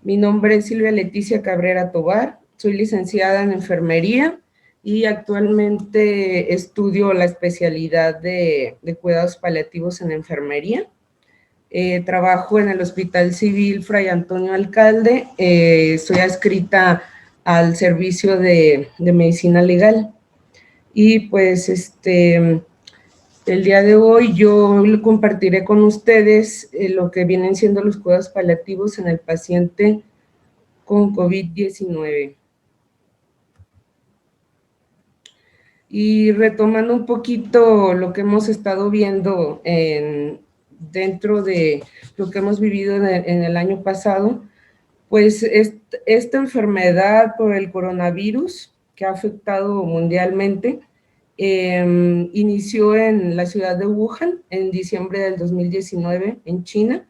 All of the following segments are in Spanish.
Mi nombre es Silvia Leticia Cabrera Tobar, soy licenciada en enfermería y actualmente estudio la especialidad de cuidados paliativos en enfermería. Trabajo en el Hospital Civil Fray Antonio Alcalde, soy adscrita al servicio de medicina legal. Y pues el día de hoy yo compartiré con ustedes lo que vienen siendo los cuidados paliativos en el paciente con COVID-19. Y retomando un poquito lo que hemos estado viendo dentro de lo que hemos vivido en el año pasado, pues esta enfermedad por el coronavirus que ha afectado mundialmente, inició en la ciudad de Wuhan en diciembre del 2019 en China,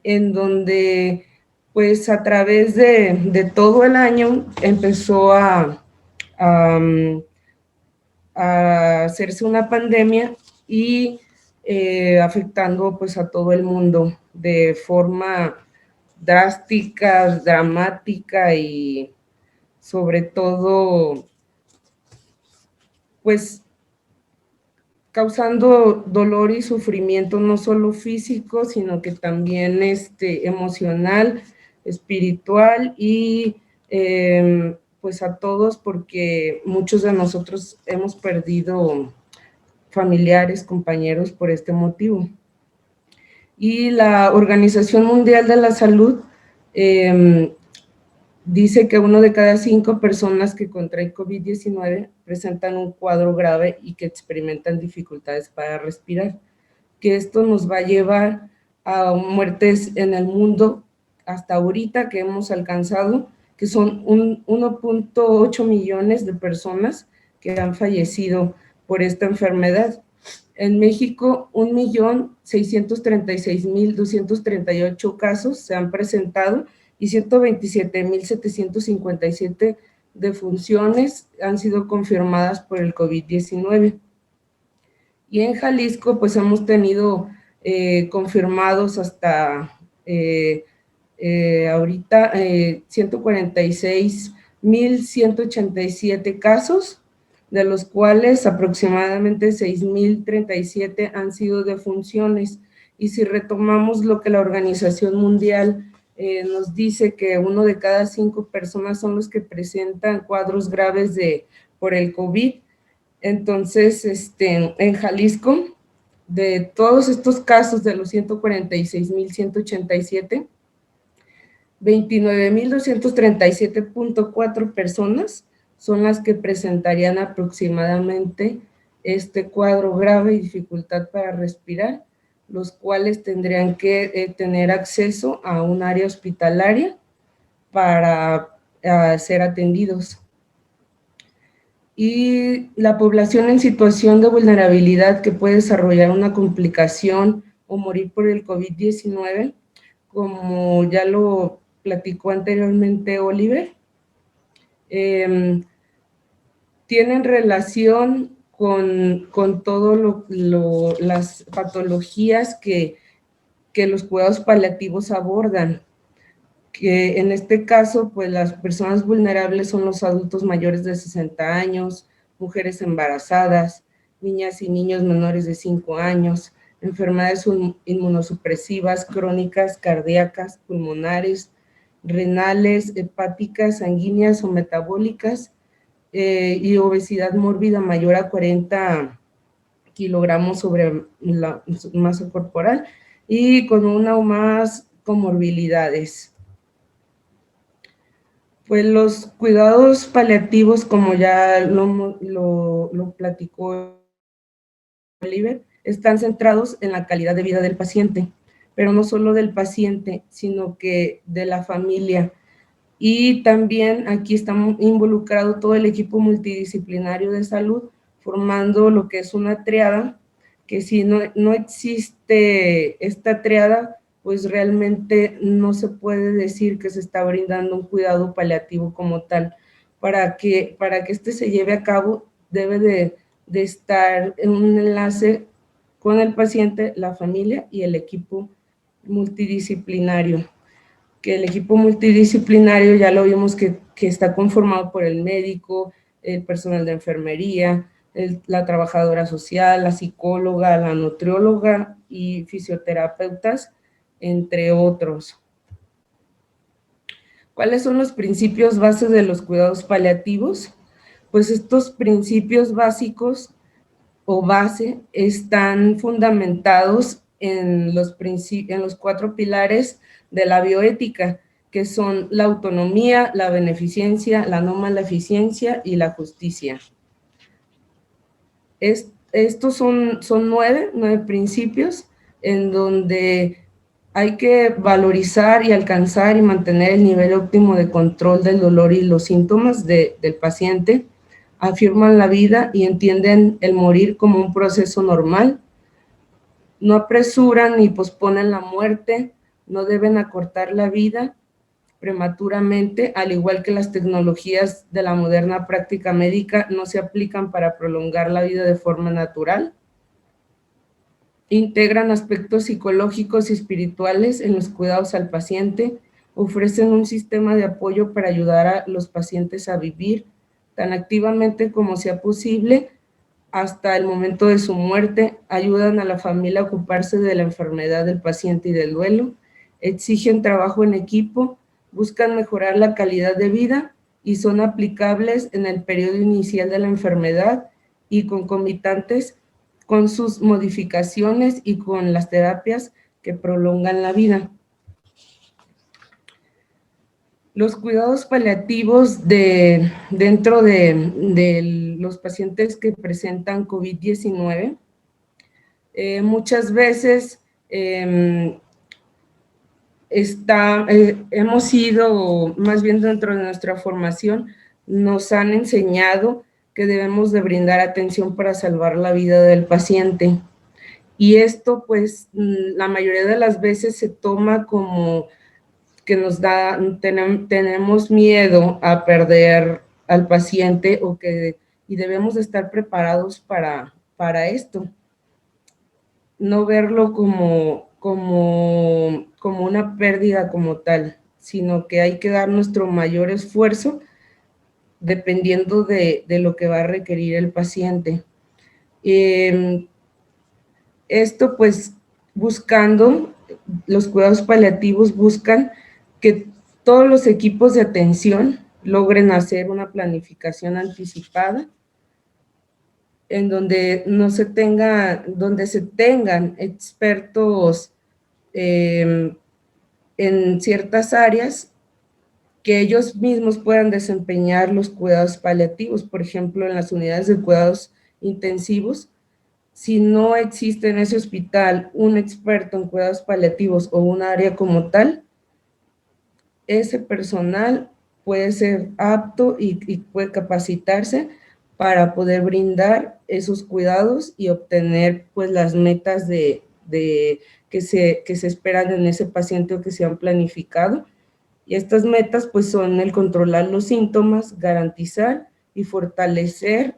en donde pues a través de todo el año empezó a hacerse una pandemia y afectando pues a todo el mundo de forma drástica, dramática y sobre todo pues causando dolor y sufrimiento no solo físico, sino que también emocional, espiritual y pues a todos, porque muchos de nosotros hemos perdido familiares, compañeros por este motivo. Y la Organización Mundial de la Salud dice que 1 de cada 5 personas que contraen COVID-19 presentan un cuadro grave y que experimentan dificultades para respirar, que esto nos va a llevar a muertes en el mundo hasta ahorita que hemos alcanzado, que son 1.8 millones de personas que han fallecido por esta enfermedad. En México, 1.636.238 casos se han presentado y 127.757 defunciones han sido confirmadas por el COVID-19. Y en Jalisco, pues hemos tenido confirmados hasta ahorita 146.187 casos, de los cuales aproximadamente 6.037 han sido defunciones. Y si retomamos lo que la Organización Mundial nos dice, que 1 de cada 5 personas son los que presentan cuadros graves por el COVID. Entonces, en Jalisco, de todos estos casos de los 146.187, 29.237.4 personas son las que presentarían aproximadamente este cuadro grave y dificultad para respirar, los cuales tendrían que tener acceso a un área hospitalaria para ser atendidos. Y la población en situación de vulnerabilidad que puede desarrollar una complicación o morir por el COVID-19, como ya lo platicó anteriormente Oliver, tienen relación con todas las patologías que los cuidados paliativos abordan, que en este caso, pues las personas vulnerables son los adultos mayores de 60 años, mujeres embarazadas, niñas y niños menores de 5 años, enfermedades inmunosupresivas, crónicas, cardíacas, pulmonares, renales, hepáticas, sanguíneas o metabólicas, y obesidad mórbida mayor a 40 kilogramos sobre la masa corporal y con una o más comorbilidades. Pues los cuidados paliativos, como ya lo platicó Oliver, están centrados en la calidad de vida del paciente, pero no solo del paciente, sino que de la familia. Y también aquí está involucrado todo el equipo multidisciplinario de salud, formando lo que es una triada, que si no existe esta triada, pues realmente no se puede decir que se está brindando un cuidado paliativo como tal. Para que este se lleve a cabo, debe de estar en un enlace con el paciente, la familia y el equipo multidisciplinario. que el equipo multidisciplinario ya lo vimos que está conformado por el médico, el personal de enfermería, la trabajadora social, la psicóloga, la nutrióloga y fisioterapeutas, entre otros. ¿Cuáles son los principios bases de los cuidados paliativos? Pues estos principios básicos o base están fundamentados en los 4 pilares de la bioética, que son la autonomía, la beneficencia, la no maleficencia y la justicia. Estos son 9 principios en donde hay que valorizar y alcanzar y mantener el nivel óptimo de control del dolor y los síntomas del paciente, afirman la vida y entienden el morir como un proceso normal, no apresuran ni posponen la muerte, no deben acortar la vida prematuramente, al igual que las tecnologías de la moderna práctica médica no se aplican para prolongar la vida de forma natural. Integran aspectos psicológicos y espirituales en los cuidados al paciente, ofrecen un sistema de apoyo para ayudar a los pacientes a vivir tan activamente como sea posible hasta el momento de su muerte, ayudan a la familia a ocuparse de la enfermedad del paciente y del duelo, exigen trabajo en equipo, buscan mejorar la calidad de vida y son aplicables en el periodo inicial de la enfermedad y concomitantes con sus modificaciones y con las terapias que prolongan la vida. Los cuidados paliativos dentro de los pacientes que presentan COVID-19, muchas veces hemos ido, más bien dentro de nuestra formación, nos han enseñado que debemos de brindar atención para salvar la vida del paciente. Y esto, pues, la mayoría de las veces se toma como que tenemos miedo a perder al paciente y debemos de estar preparados para esto. No verlo como una pérdida como tal, sino que hay que dar nuestro mayor esfuerzo dependiendo de lo que va a requerir el paciente. Esto pues los cuidados paliativos buscan que todos los equipos de atención logren hacer una planificación anticipada en donde se tengan expertos en ciertas áreas que ellos mismos puedan desempeñar los cuidados paliativos. Por ejemplo, en las unidades de cuidados intensivos, si no existe en ese hospital un experto en cuidados paliativos o un área como tal, ese personal puede ser apto y puede capacitarse para poder brindar esos cuidados y obtener pues las metas que se esperan en ese paciente o que se han planificado. Y estas metas pues son el controlar los síntomas, garantizar y fortalecer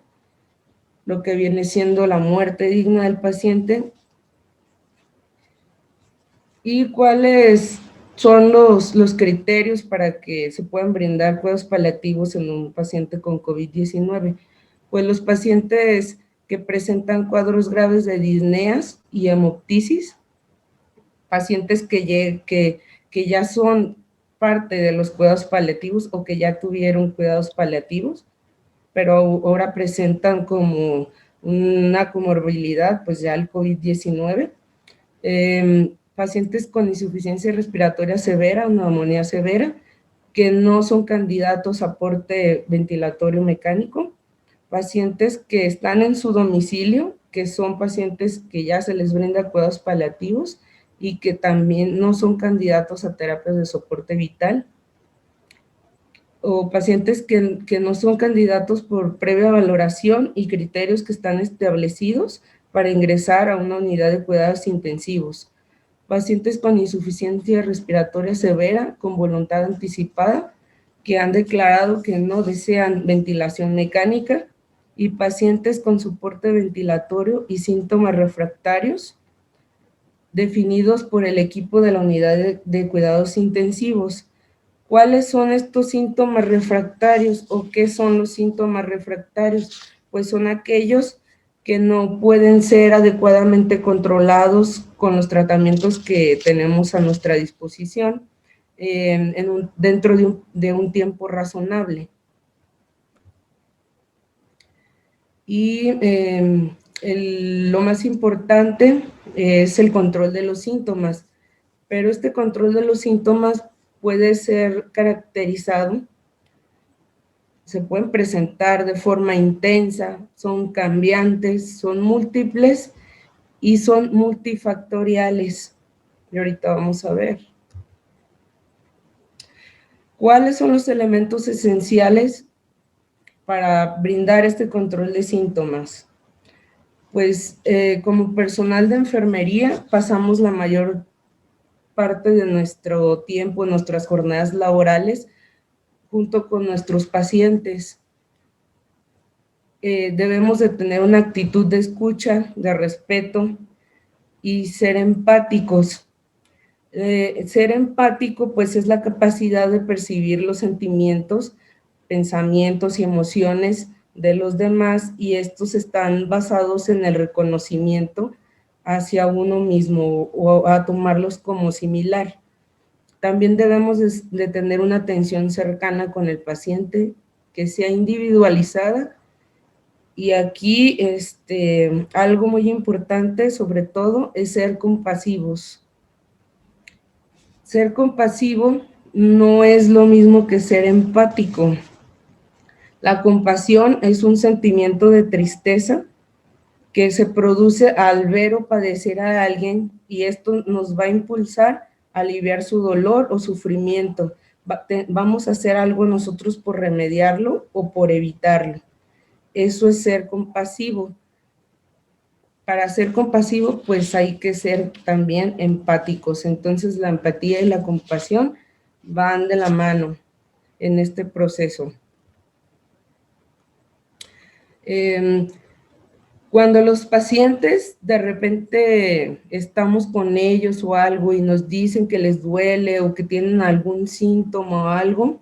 lo que viene siendo la muerte digna del paciente. ¿Y cuáles son los criterios para que se puedan brindar cuidados paliativos en un paciente con COVID-19? Pues los pacientes que presentan cuadros graves de disneas y hemoptisis, pacientes que ya son parte de los cuidados paliativos o que ya tuvieron cuidados paliativos, pero ahora presentan como una comorbilidad, pues ya el COVID-19. Pacientes con insuficiencia respiratoria severa o neumonía severa, que no son candidatos a aporte ventilatorio mecánico, pacientes que están en su domicilio, que son pacientes que ya se les brinda cuidados paliativos y que también no son candidatos a terapias de soporte vital, o pacientes que no son candidatos por previa valoración y criterios que están establecidos para ingresar a una unidad de cuidados intensivos, pacientes con insuficiencia respiratoria severa con voluntad anticipada que han declarado que no desean ventilación mecánica y pacientes con soporte ventilatorio y síntomas refractarios definidos por el equipo de la unidad de cuidados intensivos. ¿Cuáles son estos síntomas refractarios o qué son los síntomas refractarios? Pues son aquellos que no pueden ser adecuadamente controlados con los tratamientos que tenemos a nuestra disposición dentro de un tiempo razonable. Y lo más importante es el control de los síntomas, pero este control de los síntomas puede ser caracterizado, se pueden presentar de forma intensa, son cambiantes, son múltiples y son multifactoriales. Y ahorita vamos a ver. ¿Cuáles son los elementos esenciales para brindar este control de síntomas? Pues como personal de enfermería pasamos la mayor parte de nuestro tiempo, en nuestras jornadas laborales, junto con nuestros pacientes. Debemos de tener una actitud de escucha, de respeto y ser empáticos. Ser empático, pues, es la capacidad de percibir los sentimientos, pensamientos y emociones de los demás, y estos están basados en el reconocimiento hacia uno mismo o a tomarlos como similar. También debemos de tener una atención cercana con el paciente, que sea individualizada. Y aquí algo muy importante, sobre todo, es ser compasivos. Ser compasivo no es lo mismo que ser empático. La compasión es un sentimiento de tristeza que se produce al ver o padecer a alguien, y esto nos va a impulsar a aliviar su dolor o sufrimiento. Vamos a hacer algo nosotros por remediarlo o por evitarlo. Eso es ser compasivo. Para ser compasivo, pues hay que ser también empáticos. Entonces, la empatía y la compasión van de la mano en este proceso. Cuando los pacientes de repente estamos con ellos o algo y nos dicen que les duele o que tienen algún síntoma o algo,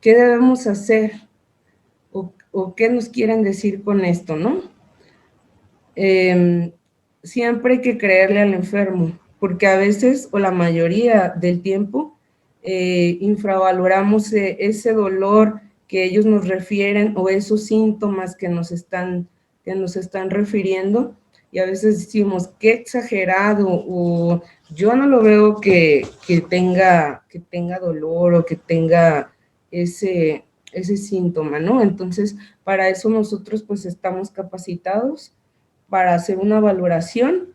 ¿qué debemos hacer? ¿O qué nos quieren decir con esto, no? Siempre hay que creerle al enfermo, porque a veces, o la mayoría del tiempo, infravaloramos ese dolor que ellos nos refieren o esos síntomas que nos están refiriendo, y a veces decimos, qué exagerado, o yo no lo veo que tenga dolor o que tenga ese síntoma, ¿no? Entonces, para eso nosotros pues estamos capacitados para hacer una valoración,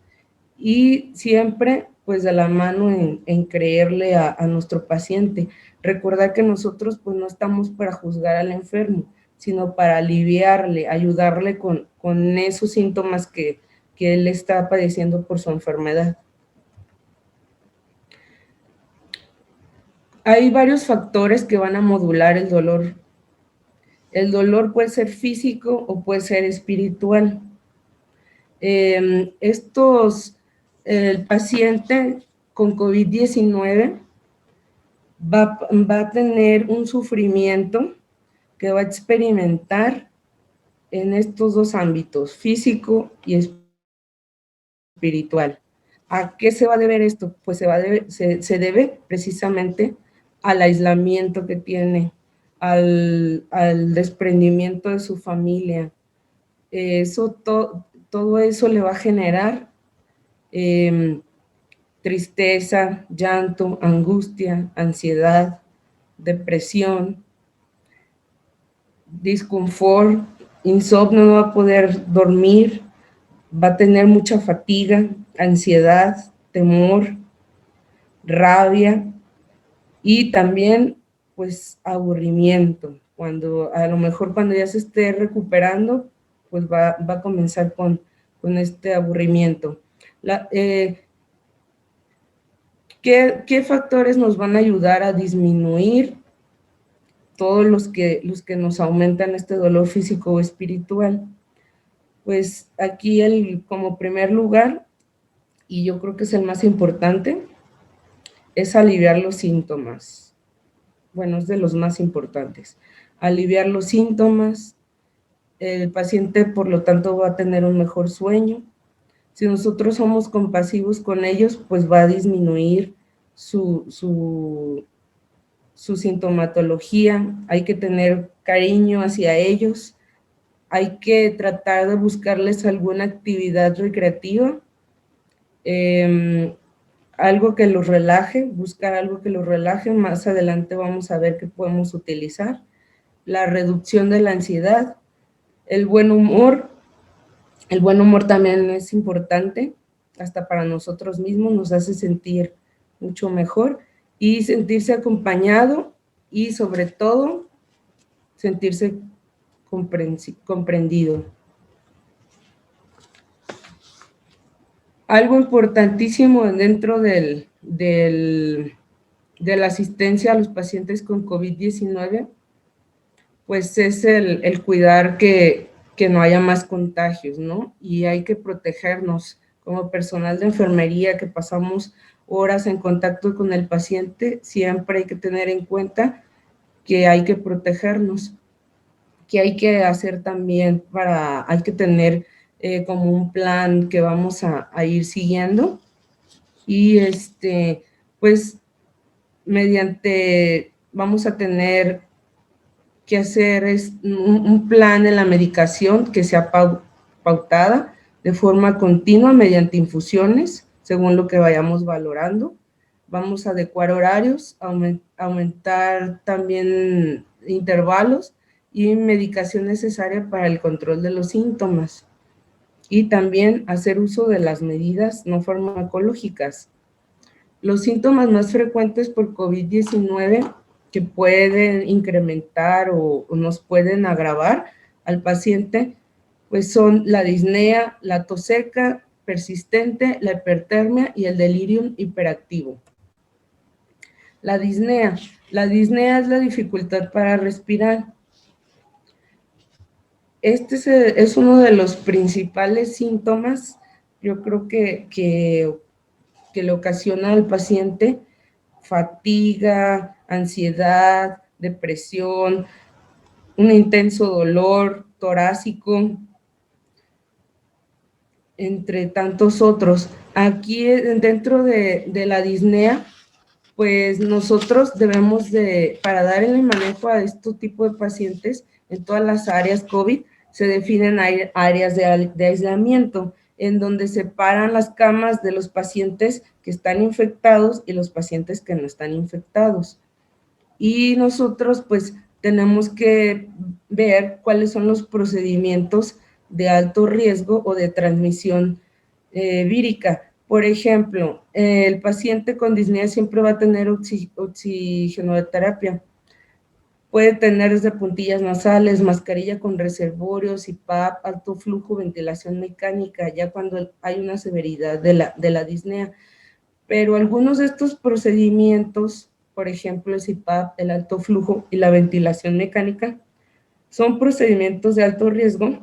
y siempre pues de la mano en creerle a nuestro paciente. Recordar que nosotros pues no estamos para juzgar al enfermo, sino para aliviarle, ayudarle con esos síntomas que él está padeciendo por su enfermedad. Hay varios factores que van a modular el dolor. El dolor puede ser físico o puede ser espiritual. El paciente con COVID-19 va a tener un sufrimiento que va a experimentar en estos dos ámbitos, físico y espiritual. ¿A qué se va a deber esto? Pues se debe precisamente al aislamiento que tiene, al desprendimiento de su familia. Todo eso le va a generar tristeza, llanto, angustia, ansiedad, depresión, disconfort, insomnio, no va a poder dormir, va a tener mucha fatiga, ansiedad, temor, rabia y también pues aburrimiento. A lo mejor cuando ya se esté recuperando, pues va a comenzar con este aburrimiento. ¿Qué factores nos van a ayudar a disminuir todos los que nos aumentan este dolor físico o espiritual? Pues aquí como primer lugar, y yo creo que es el más importante, es aliviar los síntomas. Bueno, es de los más importantes. Aliviar los síntomas, el paciente, por lo tanto, va a tener un mejor sueño. Si nosotros somos compasivos con ellos, pues va a disminuir su sintomatología. Hay que tener cariño hacia ellos. Hay que tratar de buscarles alguna actividad recreativa, algo que los relaje, buscar algo que los relaje. Más adelante vamos a ver qué podemos utilizar. La reducción de la ansiedad, el buen humor. El buen humor también es importante, hasta para nosotros mismos, nos hace sentir mucho mejor y sentirse acompañado y sobre todo sentirse comprendido. Algo importantísimo dentro de la asistencia a los pacientes con COVID-19, pues es el cuidar que no haya más contagios, ¿no? Y hay que protegernos como personal de enfermería que pasamos horas en contacto con el paciente, siempre hay que tener en cuenta que hay que protegernos, que hay que hacer también hay que tener como un plan que vamos a ir siguiendo y pues vamos a tener que hacer es un plan en la medicación que sea pautada de forma continua mediante infusiones, según lo que vayamos valorando. Vamos a adecuar horarios, aumentar también intervalos y medicación necesaria para el control de los síntomas. Y también hacer uso de las medidas no farmacológicas. Los síntomas más frecuentes por COVID-19 que pueden incrementar o nos pueden agravar al paciente, pues son la disnea, la tos seca persistente, la hipertermia y el delirium hiperactivo. La disnea es la dificultad para respirar. Este es uno de los principales síntomas, yo creo que le ocasiona al paciente fatiga, ansiedad, depresión, un intenso dolor torácico, entre tantos otros. Aquí dentro de la disnea, pues nosotros debemos para dar el manejo a este tipo de pacientes en todas las áreas COVID, se definen áreas de aislamiento, en donde separan las camas de los pacientes que están infectados y los pacientes que no están infectados. Y nosotros pues tenemos que ver cuáles son los procedimientos de alto riesgo o de transmisión vírica. Por ejemplo, el paciente con disnea siempre va a tener oxigenoterapia. Puede tener desde puntillas nasales, mascarilla con reservorios, CPAP, alto flujo, ventilación mecánica, ya cuando hay una severidad de la disnea. Pero algunos de estos procedimientos, por ejemplo, el CPAP, el alto flujo y la ventilación mecánica, son procedimientos de alto riesgo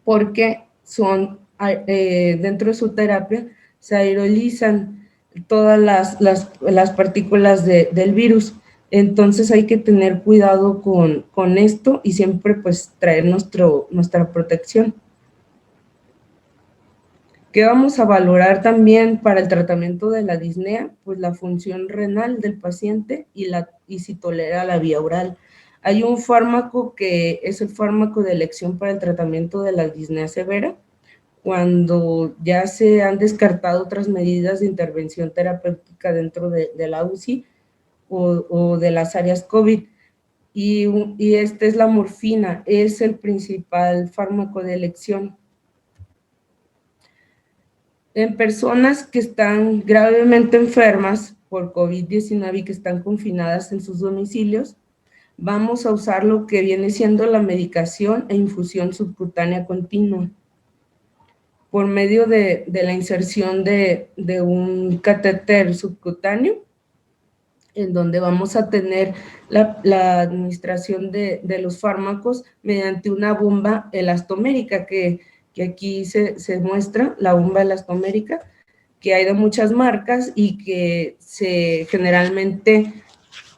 porque son, dentro de su terapia, se aerolizan todas las partículas del virus. Entonces hay que tener cuidado con esto y siempre pues traer nuestra protección. ¿Qué vamos a valorar también para el tratamiento de la disnea? Pues la función renal del paciente y si tolera la vía oral. Hay un fármaco que es el fármaco de elección para el tratamiento de la disnea severa, cuando ya se han descartado otras medidas de intervención terapéutica dentro de la UCI o de las áreas COVID. Y esta es la morfina, es el principal fármaco de elección. En personas que están gravemente enfermas por COVID-19 y que están confinadas en sus domicilios, vamos a usar lo que viene siendo la medicación e infusión subcutánea continua por medio de la inserción de un catéter subcutáneo, en donde vamos a tener la administración de los fármacos mediante una bomba elastomérica que aquí se muestra, la bomba elastomérica, que hay de muchas marcas y que generalmente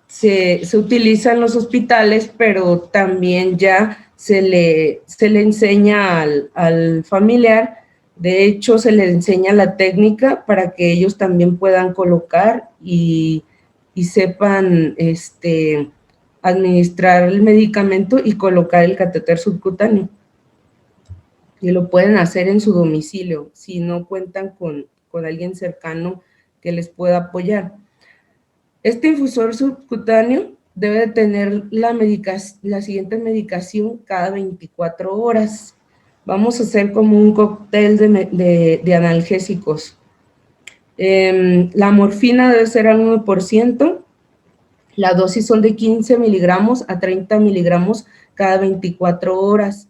se utiliza en los hospitales, pero también ya se le enseña al familiar. De hecho, se le enseña la técnica para que ellos también puedan colocar y sepan administrar el medicamento y colocar el catéter subcutáneo. Y lo pueden hacer en su domicilio, si no cuentan con alguien cercano que les pueda apoyar. Este infusor subcutáneo debe de tener la siguiente medicación cada 24 horas. Vamos a hacer como un cóctel de analgésicos. La morfina debe ser al 1%. La dosis son de 15 miligramos a 30 miligramos cada 24 horas.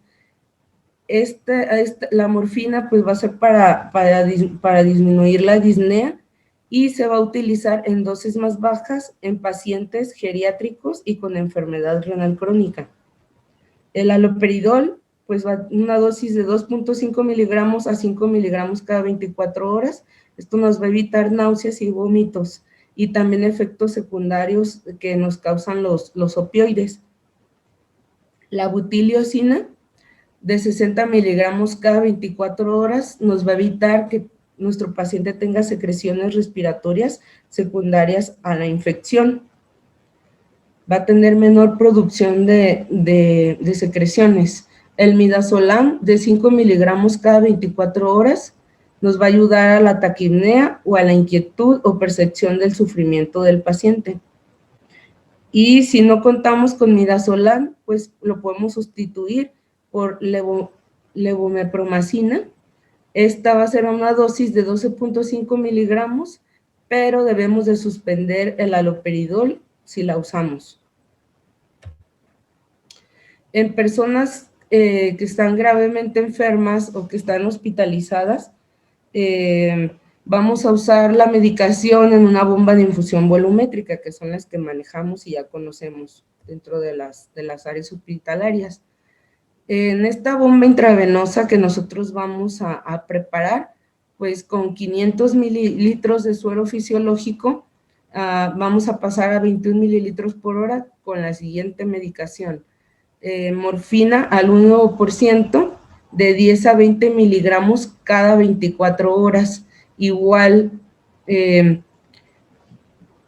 La morfina pues va a ser para disminuir la disnea y se va a utilizar en dosis más bajas en pacientes geriátricos y con enfermedad renal crónica. El haloperidol pues va una dosis de 2.5 miligramos a 5 miligramos cada 24 horas. Esto nos va a evitar náuseas y vómitos y también efectos secundarios que nos causan los opioides. La butiliocina de 60 miligramos cada 24 horas nos va a evitar que nuestro paciente tenga secreciones respiratorias secundarias a la infección. Va a tener menor producción de secreciones. El midazolam de 5 miligramos cada 24 horas nos va a ayudar a la taquipnea o a la inquietud o percepción del sufrimiento del paciente. Y si no contamos con midazolam, pues lo podemos sustituir por levomepromacina. Esta va a ser una dosis de 12.5 miligramos, pero debemos de suspender el haloperidol si la usamos. En personas que están gravemente enfermas o que están hospitalizadas, vamos a usar la medicación en una bomba de infusión volumétrica, que son las que manejamos y ya conocemos dentro de las áreas hospitalarias. En esta bomba intravenosa que nosotros vamos a preparar, pues con 500 mililitros de suero fisiológico, vamos a pasar a 21 mililitros por hora con la siguiente medicación. Morfina al 1%, de 10 a 20 miligramos cada 24 horas. Igual,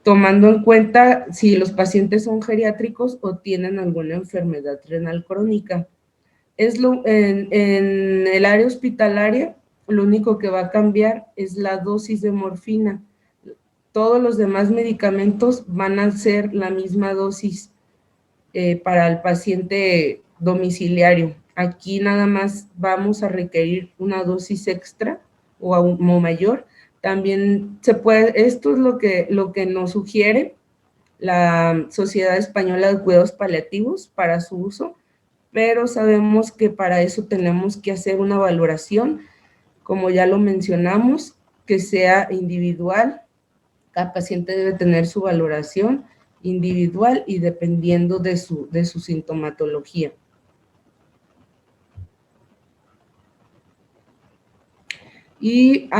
tomando en cuenta si los pacientes son geriátricos o tienen alguna enfermedad renal crónica. En el área hospitalaria, lo único que va a cambiar es la dosis de morfina. Todos los demás medicamentos van a ser la misma dosis para el paciente domiciliario. Aquí nada más vamos a requerir una dosis extra o mayor. También se puede, esto es lo que nos sugiere la Sociedad Española de Cuidados Paliativos para su uso, pero sabemos que para eso tenemos que hacer una valoración, como ya lo mencionamos, que sea individual. Cada paciente debe tener su valoración individual y dependiendo de su sintomatología. Y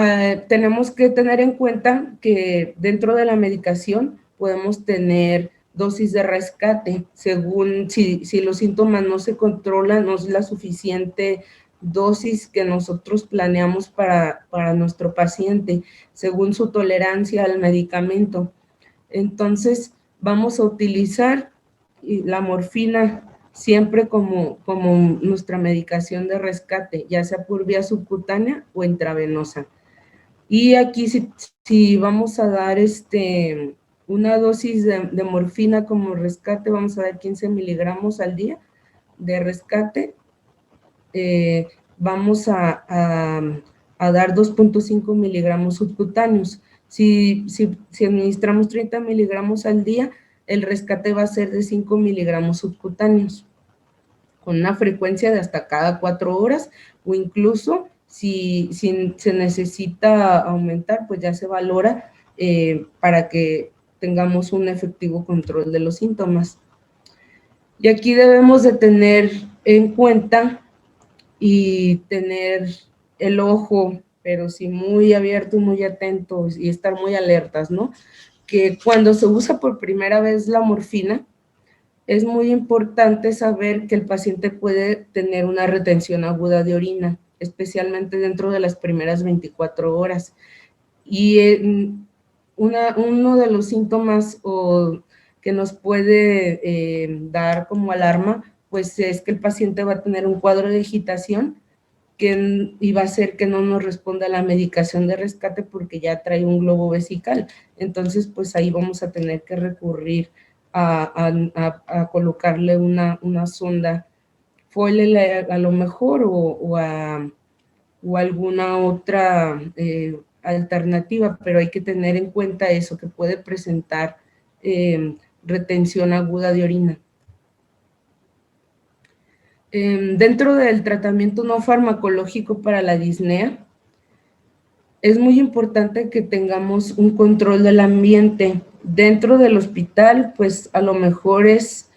tenemos que tener en cuenta que dentro de la medicación podemos tener dosis de rescate, según si los síntomas no se controlan, no es la suficiente dosis que nosotros planeamos para nuestro paciente, según su tolerancia al medicamento. Entonces, vamos a utilizar la morfina siempre como nuestra medicación de rescate, ya sea por vía subcutánea o intravenosa. Y aquí si vamos a dar una dosis de morfina como rescate, vamos a dar 15 miligramos al día de rescate. Vamos a dar 2.5 miligramos subcutáneos. Si administramos 30 miligramos al día, el rescate va a ser de 5 miligramos subcutáneos, con una frecuencia de hasta cada 4 horas, o incluso si se necesita aumentar, pues ya se valora para que tengamos un efectivo control de los síntomas. Y aquí debemos de tener en cuenta y tener el ojo pero sí muy abiertos, muy atentos y estar muy alertas, ¿no? Que cuando se usa por primera vez la morfina, es muy importante saber que el paciente puede tener una retención aguda de orina, especialmente dentro de las primeras 24 horas. Y uno de los síntomas que nos puede dar como alarma, pues es que el paciente va a tener un cuadro de agitación y va a hacer que no nos responda a la medicación de rescate porque ya trae un globo vesical. Entonces, pues ahí vamos a tener que recurrir a colocarle una sonda foil a lo mejor o alguna otra alternativa, pero hay que tener en cuenta eso, que puede presentar retención aguda de orina. Dentro del tratamiento no farmacológico para la disnea, es muy importante que tengamos un control del ambiente. Dentro del hospital, pues a lo mejor es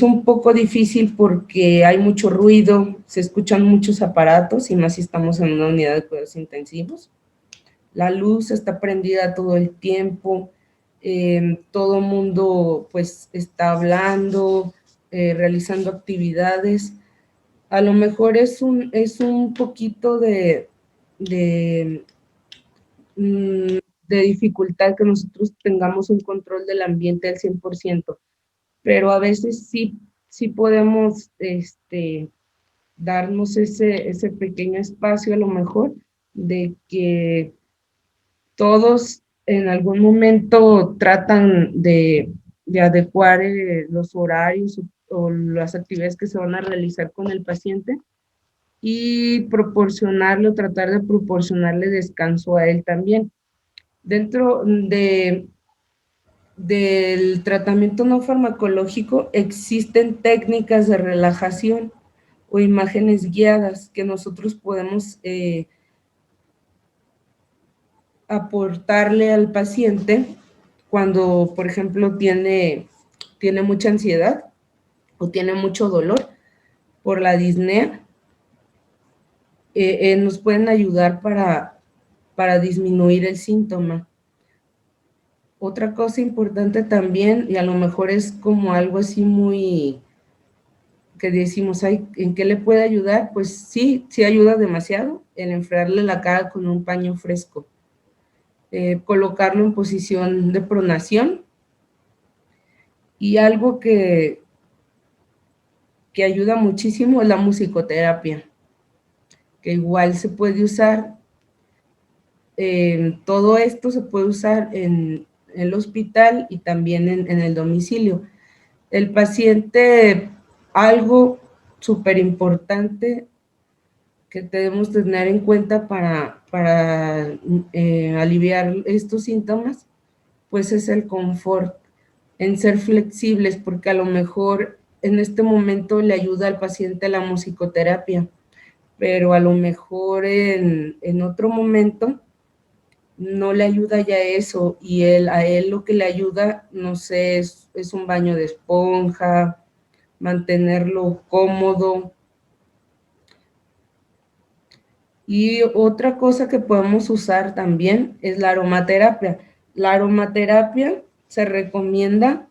un poco difícil porque hay mucho ruido, se escuchan muchos aparatos, y más si estamos en una unidad de cuidados intensivos. La luz está prendida todo el tiempo, todo el mundo pues está hablando, realizando actividades. A lo mejor es un poquito de dificultad que nosotros tengamos un control del ambiente al 100%, pero a veces sí podemos darnos ese pequeño espacio a lo mejor de que todos en algún momento tratan de adecuar los horarios o las actividades que se van a realizar con el paciente y proporcionarle o tratar de proporcionarle descanso a él también. Dentro del tratamiento no farmacológico existen técnicas de relajación o imágenes guiadas que nosotros podemos aportarle al paciente cuando, por ejemplo, tiene mucha ansiedad o tiene mucho dolor por la disnea. Nos pueden ayudar para disminuir el síntoma. Otra cosa importante también, y a lo mejor es como algo así muy que decimos, ay, ¿en qué le puede ayudar? Pues sí ayuda demasiado en enfriarle la cara con un paño fresco. Colocarlo en posición de pronación, y algo que ayuda muchísimo es la musicoterapia, que igual se puede usar. Todo esto se puede usar en el hospital y también en el domicilio. El paciente, algo súper importante que debemos tener en cuenta para aliviar estos síntomas, pues es el confort, en ser flexibles, porque a lo mejor en este momento le ayuda al paciente la musicoterapia, pero a lo mejor en otro momento no le ayuda ya eso, y a él lo que le ayuda, no sé, es un baño de esponja, mantenerlo cómodo. Y otra cosa que podemos usar también es la aromaterapia. La aromaterapia se recomienda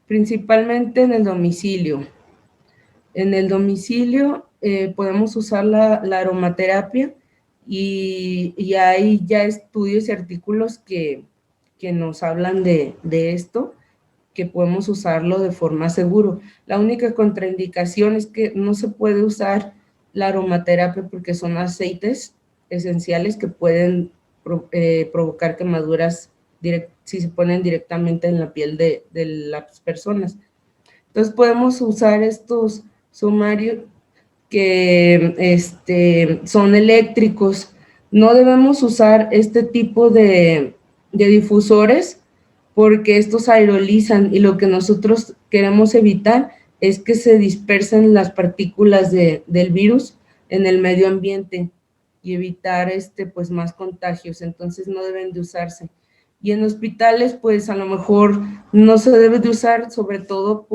principalmente en el domicilio. En el domicilio podemos usar la aromaterapia, y hay ya estudios y artículos que nos hablan de esto, que podemos usarlo de forma segura. La única contraindicación es que no se puede usar la aromaterapia porque son aceites esenciales que pueden provocar quemaduras si se ponen directamente en la piel de las personas. Entonces podemos usar estos sumarios que son eléctricos. No debemos usar este tipo de difusores porque estos aerolizan, y lo que nosotros queremos evitar es que se dispersen las partículas del virus en el medio ambiente y evitar pues más contagios. Entonces no deben de usarse. Y en hospitales pues a lo mejor no se debe de usar, sobre todo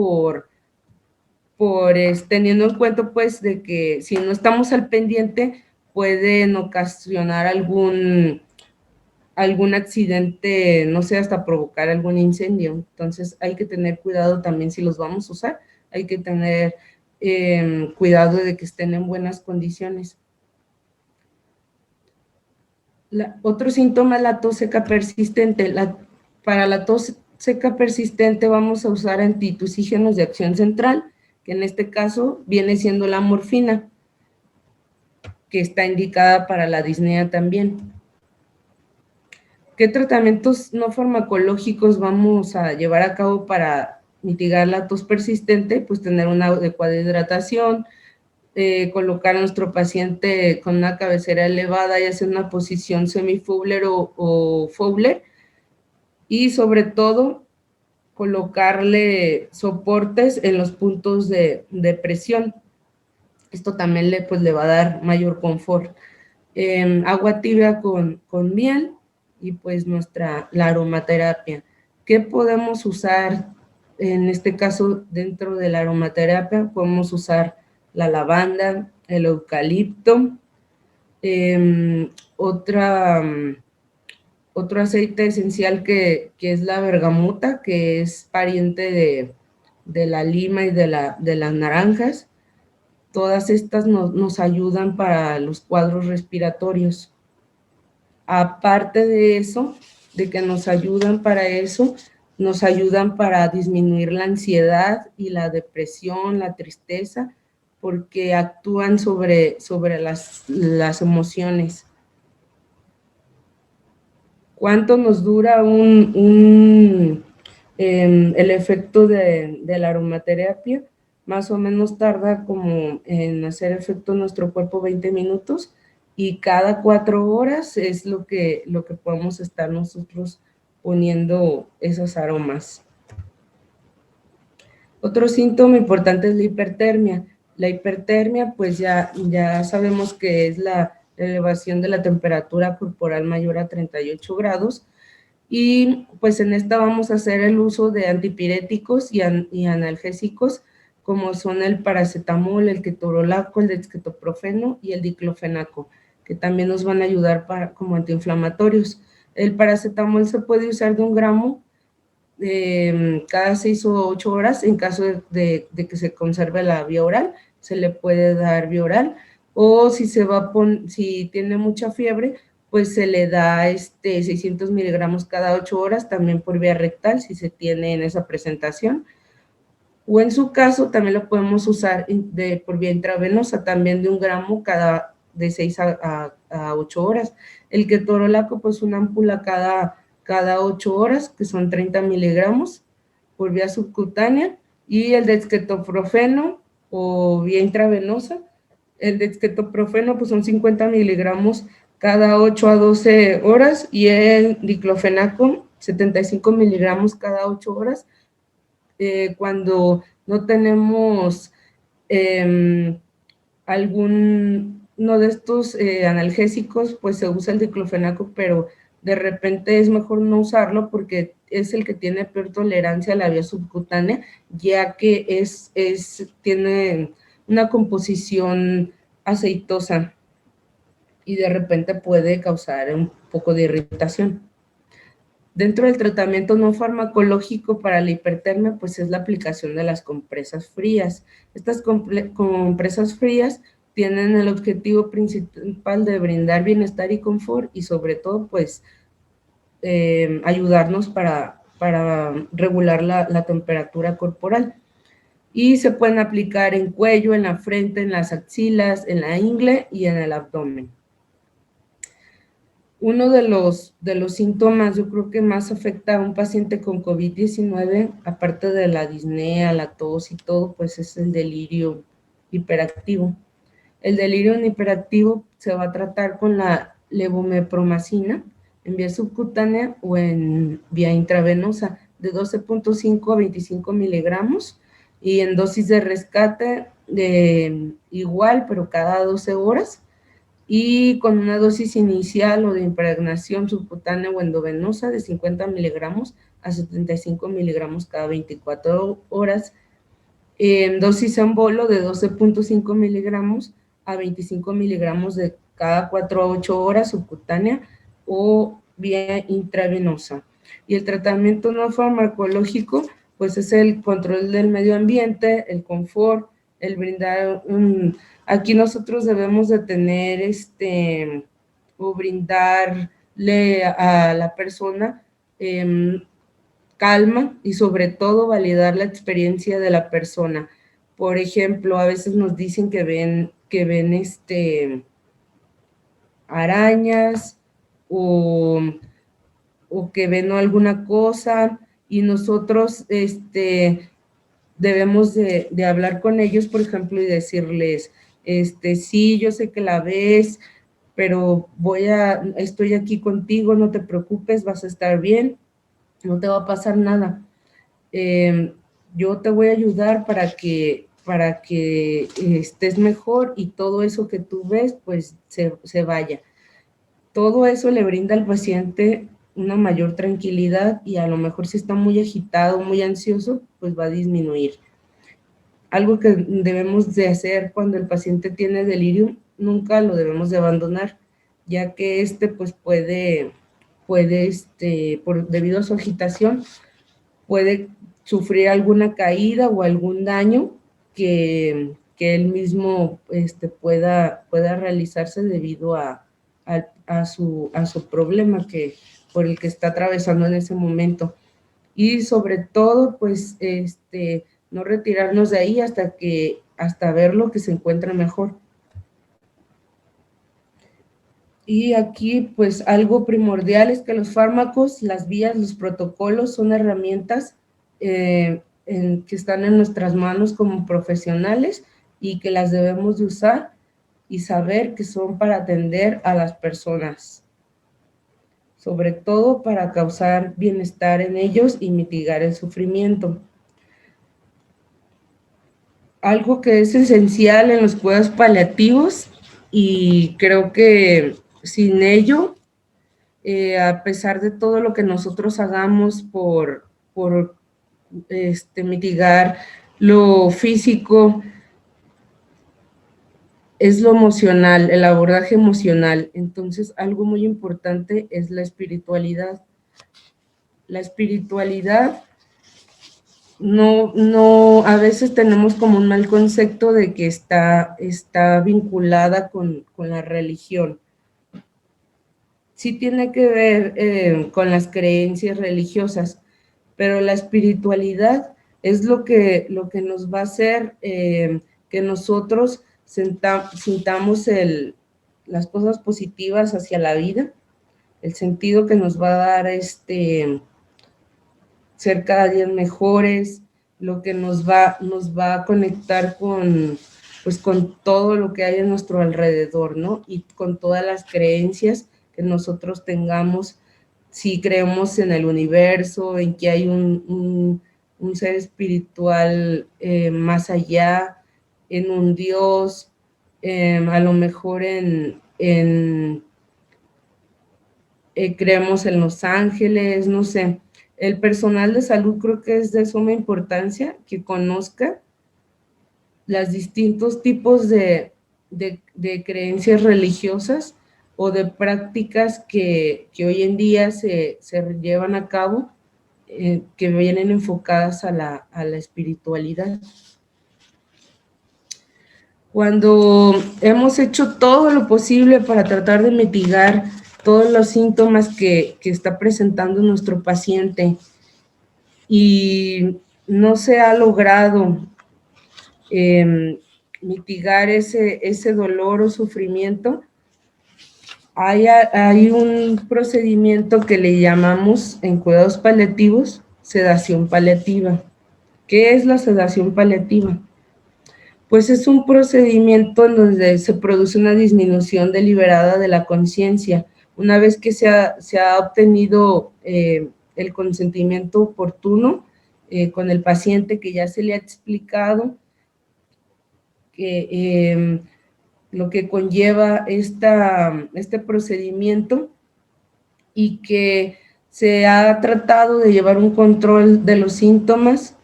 teniendo en cuenta pues de que si no estamos al pendiente, pueden ocasionar algún accidente, no sé, hasta provocar algún incendio. Entonces hay que tener cuidado también si los vamos a usar, hay que tener cuidado de que estén en buenas condiciones. Otro síntoma es la tos seca persistente. Para la tos seca persistente vamos a usar antitusígenos de acción central, que en este caso viene siendo la morfina, que está indicada para la disnea también. ¿Qué tratamientos no farmacológicos vamos a llevar a cabo para mitigar la tos persistente? Pues tener una adecuada hidratación, colocar a nuestro paciente con una cabecera elevada y hacer una posición semi-Fowler o Fowler, y sobre todo colocarle soportes en los puntos de presión. Esto también le va a dar mayor confort. Agua tibia con miel y pues la aromaterapia. ¿Qué podemos usar en este caso dentro de la aromaterapia? Podemos usar la lavanda, el eucalipto, otro aceite esencial que es la bergamota, que es pariente de la lima y de las naranjas. Todas estas nos ayudan para los cuadros respiratorios. Aparte de eso, de que nos ayudan para eso, nos ayudan para disminuir la ansiedad y la depresión, la tristeza, porque actúan sobre las emociones. ¿Cuánto nos dura el efecto de la aromaterapia? Más o menos tarda como en hacer efecto en nuestro cuerpo 20 minutos, y cada 4 horas es lo que podemos estar nosotros poniendo esos aromas. Otro síntoma importante es la hipertermia. La hipertermia, pues ya sabemos que es la elevación de la temperatura corporal mayor a 38 grados, y pues en esta vamos a hacer el uso de antipiréticos y analgésicos, como son el paracetamol, el ketorolaco, el dexketoprofeno y el diclofenaco, que también nos van a ayudar como antiinflamatorios. El paracetamol se puede usar de 1 gramo cada 6 o 8 horas. En caso de que se conserve la vía oral, se le puede dar vía oral, o si tiene mucha fiebre, pues se le da 600 miligramos cada 8 horas, también por vía rectal, si se tiene en esa presentación. O en su caso, también lo podemos usar por vía intravenosa, también de 1 gramo de 6 a 8 horas. El ketorolaco, pues una ámpula cada 8 horas, que son 30 miligramos por vía subcutánea, y el dexketoprofeno o vía intravenosa. El dexketoprofeno, pues son 50 miligramos cada 8 a 12 horas, y el diclofenaco, 75 miligramos cada 8 horas. Cuando no tenemos uno de estos analgésicos, pues se usa el diclofenaco, pero de repente es mejor no usarlo porque es el que tiene peor tolerancia a la vía subcutánea, ya que tiene una composición aceitosa y de repente puede causar un poco de irritación. Dentro del tratamiento no farmacológico para la hipertermia, pues es la aplicación de las compresas frías. Estas compresas frías tienen el objetivo principal de brindar bienestar y confort, y sobre todo, pues, ayudarnos para regular la temperatura corporal. Y se pueden aplicar en cuello, en la frente, en las axilas, en la ingle y en el abdomen. Uno de los síntomas, yo creo que más afecta a un paciente con COVID-19, aparte de la disnea, la tos y todo, pues es el delirio hiperactivo. El delirio hiperactivo se va a tratar con la levomepromacina en vía subcutánea o en vía intravenosa, de 12.5 a 25 miligramos, y en dosis de rescate igual, pero cada 12 horas, y con una dosis inicial o de impregnación subcutánea o endovenosa de 50 miligramos a 75 miligramos cada 24 horas, en dosis en bolo de 12.5 miligramos a 25 miligramos cada 4 a 8 horas subcutánea o vía intravenosa. Y el tratamiento no farmacológico, pues es el control del medio ambiente, el confort, el brindar aquí nosotros debemos de tener o brindarle a la persona calma y sobre todo validar la experiencia de la persona. Por ejemplo, a veces nos dicen que ven arañas o que ven alguna cosa y nosotros debemos de hablar con ellos, por ejemplo, y decirles, sí, yo sé que la ves, pero estoy aquí contigo, no te preocupes, vas a estar bien, no te va a pasar nada. Yo te voy a ayudar para que estés mejor y todo eso que tú ves, pues se vaya. Todo eso le brinda al paciente una mayor tranquilidad y a lo mejor si está muy agitado, muy ansioso, pues va a disminuir. Algo que debemos de hacer cuando el paciente tiene delirium, nunca lo debemos de abandonar, ya que pues puede debido a su agitación, puede sufrir alguna caída o algún daño que él mismo pueda realizarse debido a su problema por el que está atravesando en ese momento. Y sobre todo, pues, no retirarnos de ahí hasta verlo que se encuentra mejor. Y aquí, pues, algo primordial es que los fármacos, las vías, los protocolos son herramientas que están en nuestras manos como profesionales y que las debemos de usar y saber que son para atender a las personas, sobre todo para causar bienestar en ellos y mitigar el sufrimiento. Algo que es esencial en los cuidados paliativos y creo que sin ello, a pesar de todo lo que nosotros hagamos por mitigar lo físico, es lo emocional, el abordaje emocional. Entonces, algo muy importante es la espiritualidad. La espiritualidad no, a veces tenemos como un mal concepto de que está vinculada con la religión. Sí tiene que ver con las creencias religiosas, pero la espiritualidad es lo que nos va a hacer que nosotros sintamos las cosas positivas hacia la vida, el sentido que nos va a dar ser cada día mejores, lo que nos va a conectar con todo lo que hay a nuestro alrededor, ¿no? Y con todas las creencias que nosotros tengamos, si creemos en el universo, en que hay un ser espiritual más allá, en un Dios, a lo mejor creemos en los ángeles, no sé. El personal de salud creo que es de suma importancia que conozca los distintos tipos de creencias religiosas o de prácticas que hoy en día se llevan a cabo, que vienen enfocadas a la espiritualidad. Cuando hemos hecho todo lo posible para tratar de mitigar todos los síntomas que está presentando nuestro paciente y no se ha logrado mitigar ese dolor o sufrimiento, hay un procedimiento que le llamamos en cuidados paliativos sedación paliativa. ¿Qué es la sedación paliativa? Pues es un procedimiento en donde se produce una disminución deliberada de la conciencia. Una vez que se ha obtenido el consentimiento oportuno con el paciente, que ya se le ha explicado que lo que conlleva este procedimiento y que se ha tratado de llevar un control de los síntomas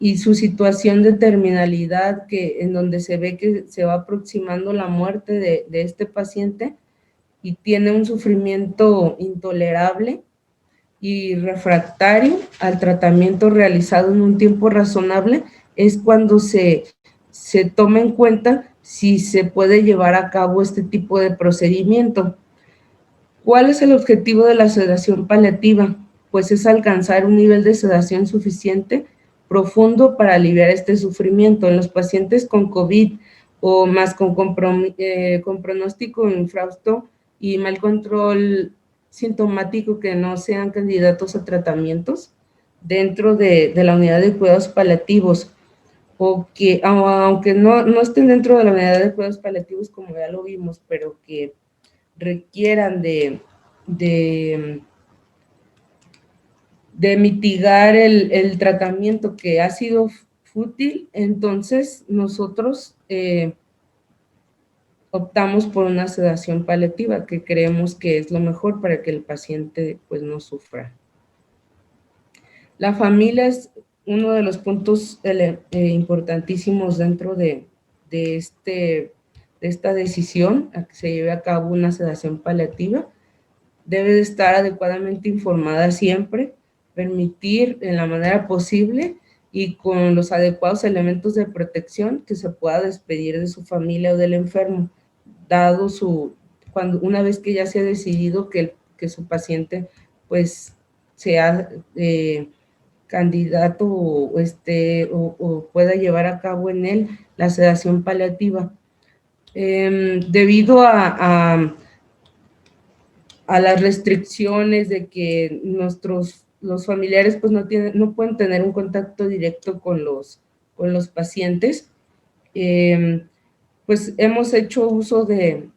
y su situación de terminalidad, en donde se ve que se va aproximando la muerte de este paciente y tiene un sufrimiento intolerable y refractario al tratamiento realizado en un tiempo razonable, es cuando se toma en cuenta si se puede llevar a cabo este tipo de procedimiento. ¿Cuál es el objetivo de la sedación paliativa? Pues es alcanzar un nivel de sedación suficiente, profundo, para aliviar este sufrimiento. En los pacientes con COVID o más con pronóstico infrausto y mal control sintomático que no sean candidatos a tratamientos dentro de la unidad de cuidados paliativos, o que aunque no estén dentro de la unidad de cuidados paliativos, como ya lo vimos, pero que requieran de, de mitigar el tratamiento que ha sido fútil, entonces nosotros optamos por una sedación paliativa, que creemos que es lo mejor para que el paciente pues no sufra. La familia es uno de los puntos importantísimos dentro de esta decisión a que se lleve a cabo una sedación paliativa. Debe de estar adecuadamente informada siempre, permitir en la manera posible y con los adecuados elementos de protección que se pueda despedir de su familia o del enfermo, dado una vez que ya se ha decidido que su paciente pues sea candidato o pueda llevar a cabo en él la sedación paliativa. Debido a las restricciones de que los familiares pues no pueden tener un contacto directo con los pacientes, pues hemos hecho uso de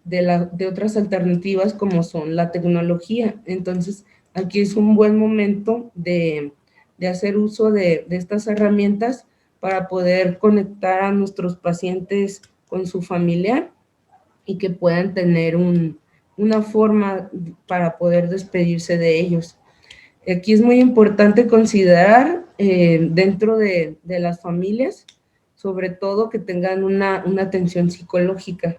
otras alternativas como son la tecnología. Entonces, aquí es un buen momento de hacer uso de estas herramientas para poder conectar a nuestros pacientes con su familiar y que puedan tener una forma para poder despedirse de ellos. Aquí es muy importante considerar dentro de las familias, sobre todo que tengan una atención psicológica.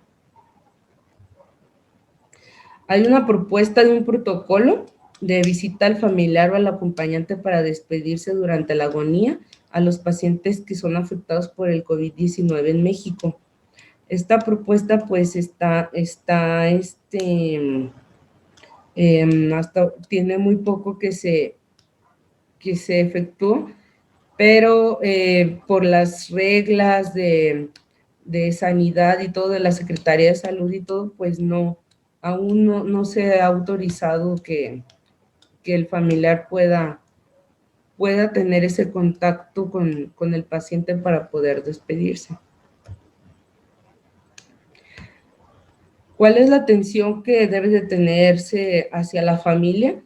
Hay una propuesta de un protocolo de visita al familiar o al acompañante para despedirse durante la agonía a los pacientes que son afectados por el COVID-19 en México. Esta propuesta pues hasta tiene muy poco que se efectuó, pero por las reglas de sanidad y todo, de la Secretaría de Salud y todo, pues aún no se ha autorizado que el familiar pueda tener ese contacto con el paciente para poder despedirse. ¿Cuál es la atención que debe de tenerse hacia la familia?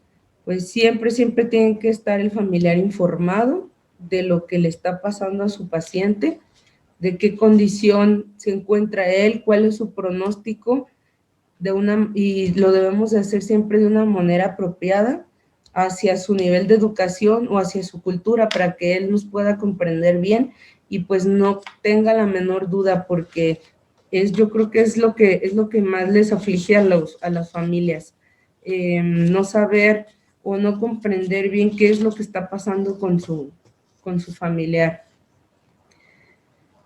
Pues siempre tiene que estar el familiar informado de lo que le está pasando a su paciente, de qué condición se encuentra él, cuál es su pronóstico, y lo debemos de hacer siempre de una manera apropiada hacia su nivel de educación o hacia su cultura, para que él nos pueda comprender bien y pues no tenga la menor duda, porque yo creo que es lo que más les aflige a las familias, no saber o no comprender bien qué es lo que está pasando con su familiar.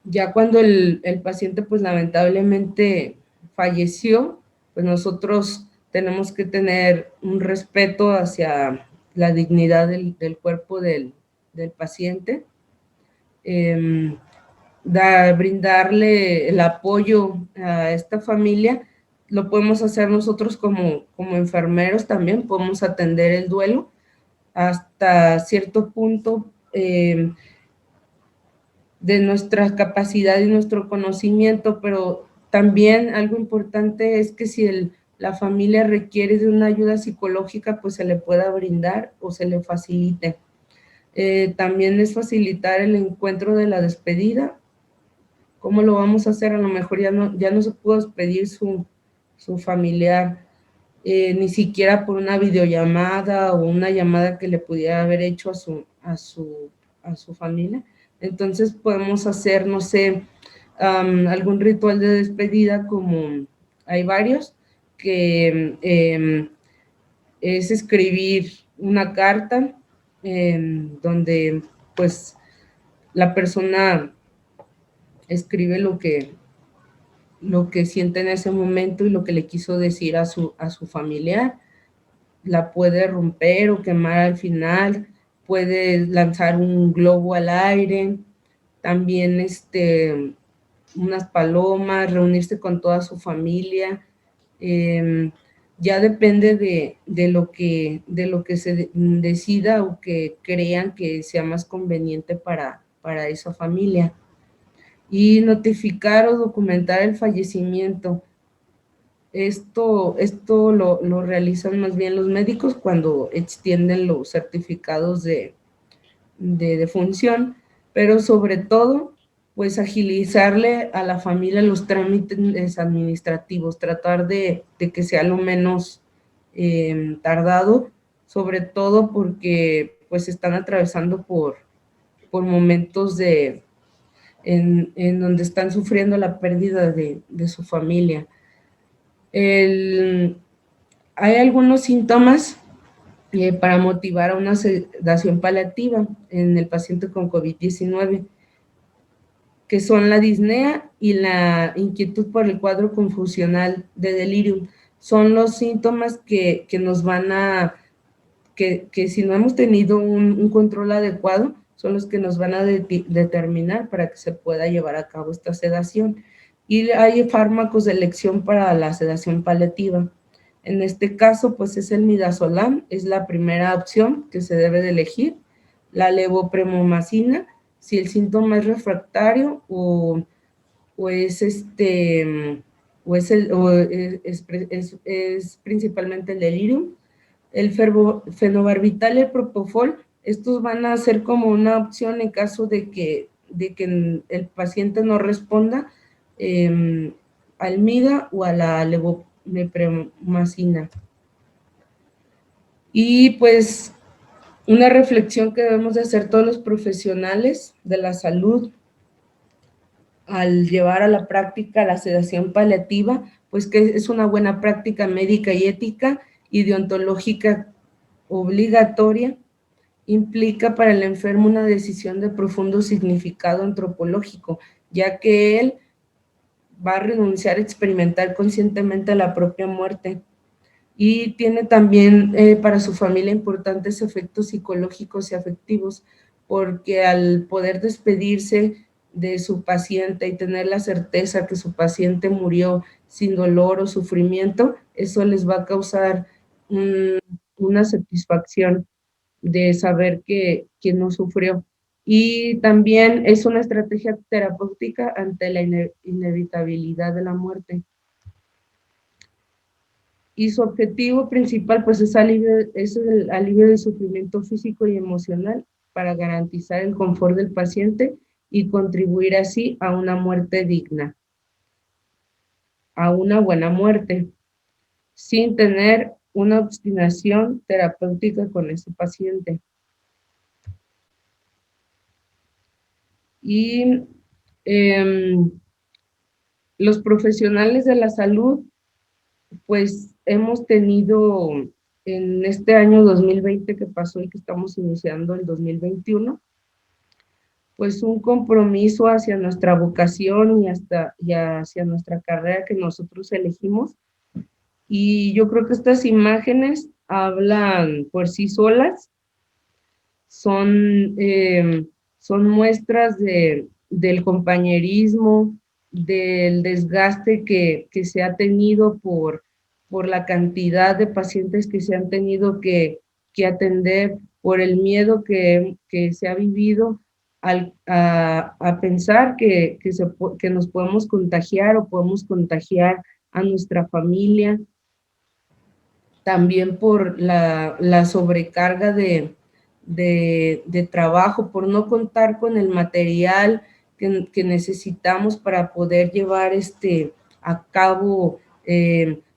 Ya cuando el paciente pues lamentablemente falleció, pues nosotros tenemos que tener un respeto hacia la dignidad del cuerpo del paciente, brindarle el apoyo a esta familia. Lo podemos hacer nosotros como enfermeros también, podemos atender el duelo hasta cierto punto de nuestra capacidad y nuestro conocimiento, pero también algo importante es que si la familia requiere de una ayuda psicológica, pues se le pueda brindar o se le facilite. También es facilitar el encuentro de la despedida. ¿Cómo lo vamos a hacer? A lo mejor ya no se pudo despedir su familiar, ni siquiera por una videollamada o una llamada que le pudiera haber hecho a su familia. Entonces podemos hacer, no sé, algún ritual de despedida, como hay varios, que es escribir una carta donde pues la persona escribe lo que siente en ese momento y lo que le quiso decir a su familiar. La puede romper o quemar al final, puede lanzar un globo al aire, también unas palomas, reunirse con toda su familia. Ya depende de lo que se decida o que crean que sea más conveniente para esa familia. Y notificar o documentar el fallecimiento. Esto lo realizan más bien los médicos cuando extienden los certificados de defunción, pero sobre todo, pues agilizarle a la familia los trámites administrativos, tratar de que sea lo menos tardado, sobre todo porque pues están atravesando por momentos en donde están sufriendo la pérdida de su familia. Hay algunos síntomas para motivar a una sedación paliativa en el paciente con COVID-19, que son la disnea y la inquietud por el cuadro confusional de delirium. Son los síntomas que nos van a, que si no hemos tenido un control adecuado, son los que nos van a determinar para que se pueda llevar a cabo esta sedación. Y hay fármacos de elección para la sedación paliativa. En este caso, pues es el midazolam, es la primera opción que se debe de elegir. La levopremomacina, si el síntoma es refractario o es es principalmente el delirium. El fenobarbital y el propofol, estos van a ser como una opción en caso de que el paciente no responda al MIDA o a la levopremomacina. Y pues una reflexión que debemos de hacer todos los profesionales de la salud al llevar a la práctica la sedación paliativa, pues que es una buena práctica médica y ética y deontológica obligatoria, implica para el enfermo una decisión de profundo significado antropológico, ya que él va a renunciar a experimentar conscientemente la propia muerte. Y tiene también para su familia importantes efectos psicológicos y afectivos, porque al poder despedirse de su paciente y tener la certeza que su paciente murió sin dolor o sufrimiento, eso les va a causar una satisfacción de saber que no sufrió. Y también es una estrategia terapéutica ante la inevitabilidad de la muerte. Y su objetivo principal pues es el alivio del sufrimiento físico y emocional para garantizar el confort del paciente y contribuir así a una muerte digna, a una buena muerte, sin tener una obstinación terapéutica con ese paciente. Y los profesionales de la salud, pues hemos tenido en este año 2020 que pasó y que estamos iniciando el 2021, pues un compromiso hacia nuestra vocación y hacia nuestra carrera que nosotros elegimos. Y yo creo que estas imágenes hablan por sí solas, son, son muestras del compañerismo, del desgaste que se ha tenido por la cantidad de pacientes que se han tenido que atender, por el miedo que se ha vivido a pensar que nos podemos contagiar o podemos contagiar a nuestra familia, también por la sobrecarga de trabajo, por no contar con el material que necesitamos para poder llevar a cabo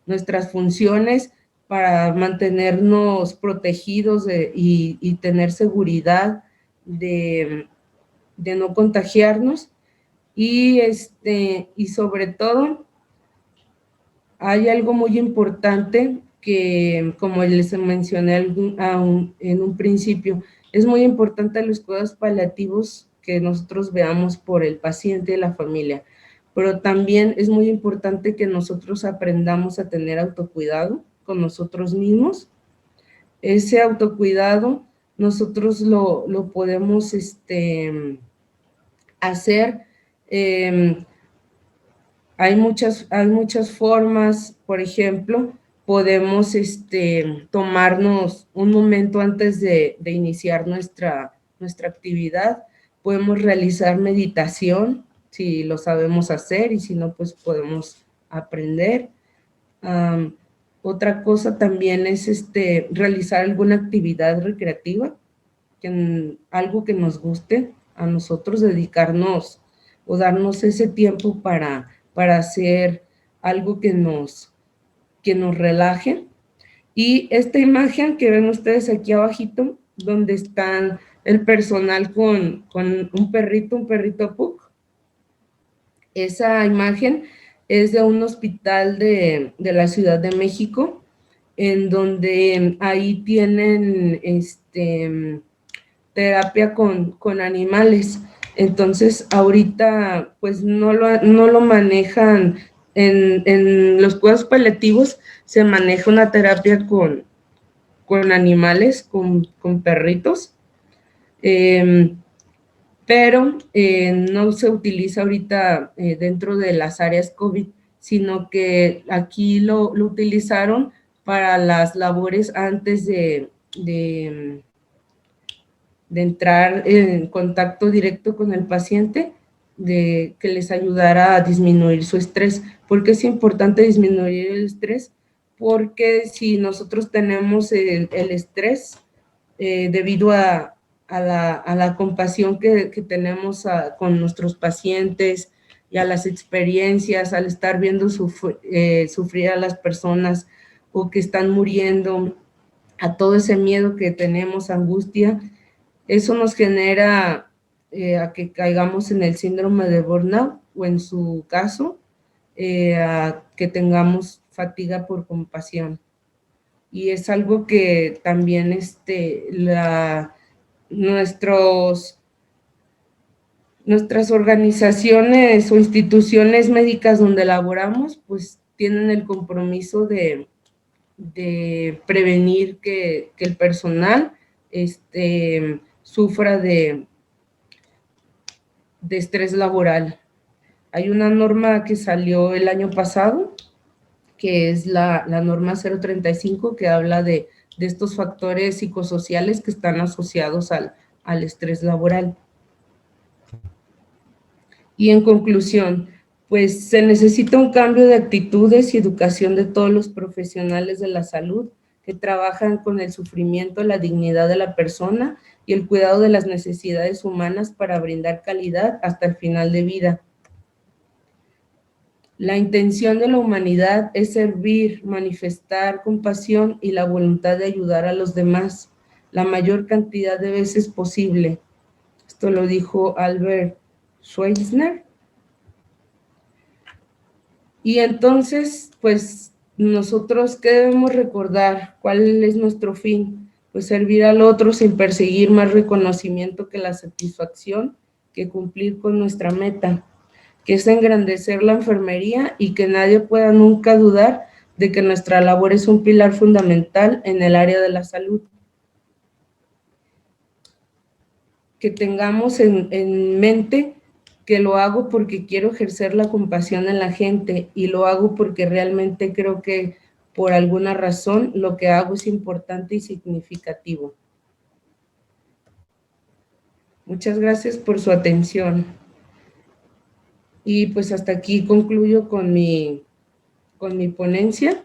nuestras funciones, para mantenernos protegidos y tener seguridad de no contagiarnos y sobre todo hay algo muy importante que, como les mencioné en un principio, es muy importante los cuidados paliativos que nosotros veamos por el paciente y la familia, pero también es muy importante que nosotros aprendamos a tener autocuidado con nosotros mismos. Ese autocuidado nosotros lo podemos hacer. Hay muchas formas. Por ejemplo, podemos tomarnos un momento antes de iniciar nuestra actividad. Podemos realizar meditación, si lo sabemos hacer, y si no, pues podemos aprender. Otra cosa también es realizar alguna actividad recreativa, algo que nos guste a nosotros, dedicarnos o darnos ese tiempo para hacer algo que nos relaje. Y esta imagen que ven ustedes aquí abajito, donde están el personal con un perrito Pug, esa imagen es de un hospital de la Ciudad de México, en donde ahí tienen terapia con animales. Entonces, ahorita, pues, no lo manejan. En los cuidados paliativos se maneja una terapia con animales, con perritos, pero no se utiliza ahorita dentro de las áreas COVID, sino que aquí lo utilizaron para las labores antes de entrar en contacto directo con el paciente, de que les ayudara a disminuir su estrés. ¿Por qué es importante disminuir el estrés? Porque si nosotros tenemos el estrés debido a la compasión que tenemos con nuestros pacientes y a las experiencias, al estar viendo sufrir a las personas o que están muriendo, a todo ese miedo que tenemos, angustia, eso nos genera a que caigamos en el síndrome de burnout, o en su caso, a que tengamos fatiga por compasión. Y es algo que también nuestras organizaciones o instituciones médicas donde laboramos, pues tienen el compromiso de prevenir que el personal sufra de estrés laboral. Hay una norma que salió el año pasado, que es la norma 035, que habla de estos factores psicosociales que están asociados al estrés laboral. Y en conclusión, pues se necesita un cambio de actitudes y educación de todos los profesionales de la salud que trabajan con el sufrimiento, la dignidad de la persona y el cuidado de las necesidades humanas para brindar calidad hasta el final de vida. La intención de la humanidad es servir, manifestar compasión y la voluntad de ayudar a los demás la mayor cantidad de veces posible. Esto lo dijo Albert Schweitzer. Y entonces, pues, nosotros, ¿qué debemos recordar? ¿Cuál es nuestro fin? Pues servir al otro sin perseguir más reconocimiento que la satisfacción, que cumplir con nuestra meta, que es engrandecer la enfermería y que nadie pueda nunca dudar de que nuestra labor es un pilar fundamental en el área de la salud. Que tengamos en mente que lo hago porque quiero ejercer la compasión en la gente y lo hago porque realmente creo que por alguna razón lo que hago es importante y significativo. Muchas gracias por su atención. Y pues hasta aquí concluyo con mi ponencia.